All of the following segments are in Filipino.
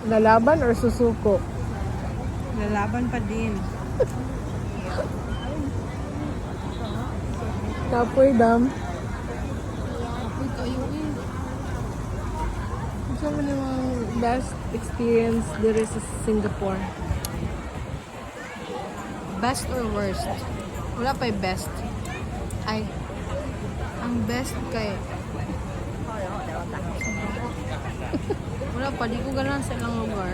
Lalaban or susuko? Lalaban pa din. Kapoy dam. Ito yung Ito mo namang best experience dito sa Singapore. best or worst? Wala pa yung best. Ay, ang best kay... Wala pa, di ko ganahan sa ilang lugar.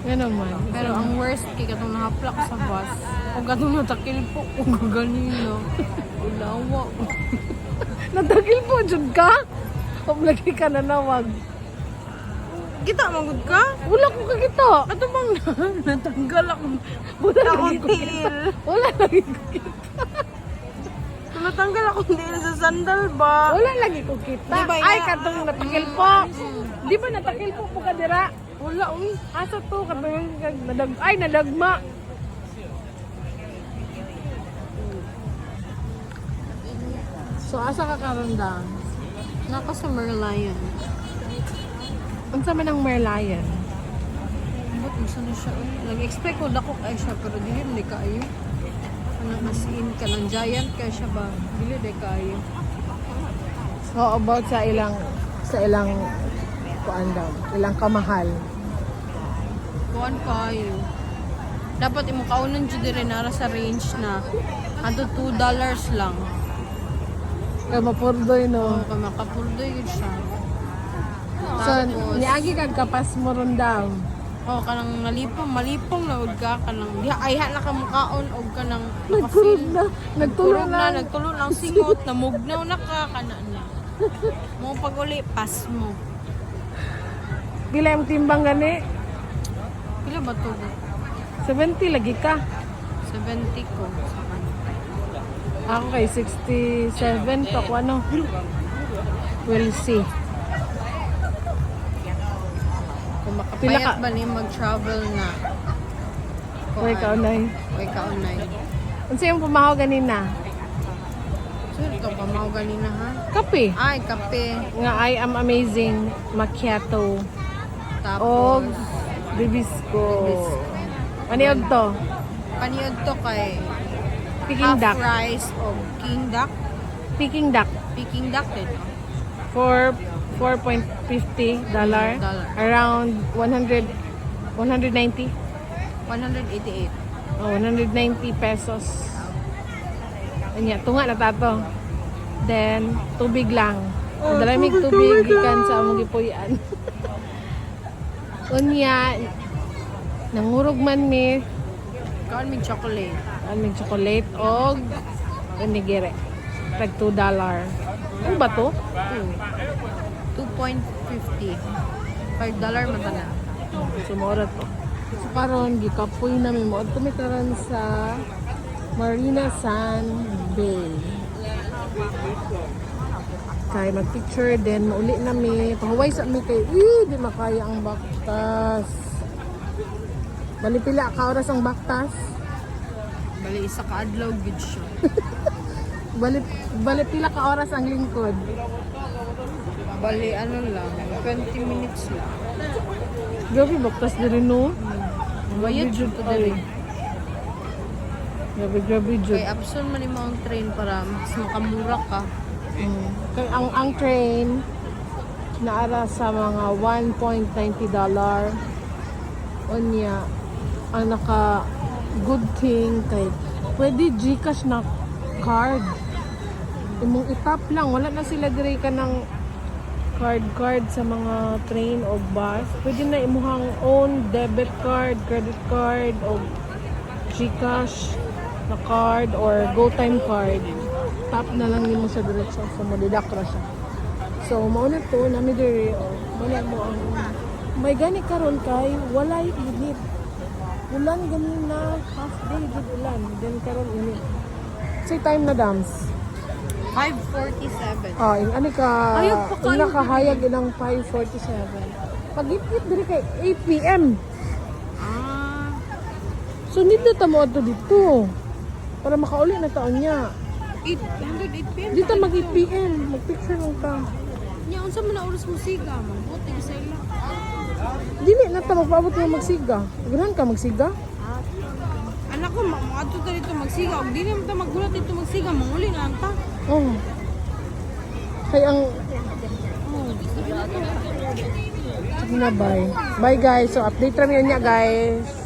Yan naman. Pero ang worst kay katong nahaplak sa bus. O katong natakil po kung gaganino. Ulawa. Natagil po, Jud ka? O lagi ka nanawag. Kita magud ka? Wala ko kakita. Ato bang natanggal ako. Wala Ako lagi ko kita. tiil. Wala lagi ko kita. Natanggal ako tiil sa sandal ba? Wala lagi ko kita. Di ba, Ay, ina- katong natakil po. Di ba natakil po ka dira? Wala, uy. Asa to? Katong ay, nadagma. So, asa ka karandang? Naka sa Merlion. Unsa man ang Merlion? Ba't gusto na siya? Nag-expect ko dako kay siya pero dili hindi kaayo. Ano as in ka ng giant kay siya ba? Dili di kaayo. So, about sa ilang kuan daw, ilang kamahal. Kuan kaayo. Dapat imo kaunan jud dire nara sa range na adto $2 lang. Kaya mapurdoy, Oh, no? kay makapuldoy gid siya. So, niagi kag kapas mo ron daw. Oh, kanang malipong na ud ka kanang ay na ka mukaon og kanang Nagkulog na. Nagtulo na. nagtulo lang singot, namugnaw na ka kana na. Mo pag uli pas mo. Pila yung timbang gani? Pila ba to? 70 lagi ka. 70 ko sa kanya. Ako kay 67 to kung ano. We'll see. Kung Pila makapayat ka? ba ni mag-travel na? Uy, kaunay. Uy, kaunay. Unsa yung pumahaw ganina? Sure, ito pa mga ganina ha? Kape. Ay, kape. Nga I am amazing macchiato. O Tapos, bibisco. Bibisco. Maniog to? paniod to kay Peking half duck. rice o king duck. Peking duck. Peking duck din. For $4.50. Around 190. 188. Oh, 190 pesos. Anya, tunga na tato. Then, tubig lang. Oh, dalamig tubig gikan sa among gipuy-an. Unya, nangurog man mi Kaon may chocolate. aming chocolate og onigiri. Tag $2. Ano ba to? 2.50. $5 matana. Sumura to. So, karon gikapoy namin mo. Tumitaran sa Marina San Bay. Kay mag-picture din, mauli nami. Pahuway sa mi kay, di makaya ang baktas. Malipila ka oras ang baktas. Bali, isa ka adlaw, good siya. Balipila ka oras ang lingkod. Bali, ano lang, 20 minutes lang. Grabe, baktas din rin, no? Bayad siya to dali. Grabe, Jud. Kay abson man yung mga train para mas makamura ka. Kay ang train naara sa mga $1.90. Onya, ang naka good thing kay pwede GCash na card. Imong itap lang, wala na sila dire ka ng card sa mga train o bus. Pwede na imuhang own debit card, credit card o GCash na card or GoTime card. Tap na lang nimo sa diretso sa mo didakra siya. So mao na to nami dire wala mo ang may gani karon kay walay init. Ulan ganina, half day gud ulan, then karon init. Say time na dams. 5:47. Ah, ani ka Ayog pa kayo. nakahayag ilang 5:47. Pag-ipit diri kay 8 PM. Ah, So nito ta mo adto dito. Para makauli na taon niya. 8 p.m. Dito mag 8 PM, mag-picture lang ka. Nya unsa man na oras mo siga man? Buti sa ila. Dili na ta magpaabot nga magsiga. Ganahan ka magsiga? Anak ko, mga tuta dito magsiga. Huwag di naman ta maggulat dito magsiga. Manguli na lang ta. Oh. Kaya ang Oh, sige na bye. Bye guys. So update rami niya guys.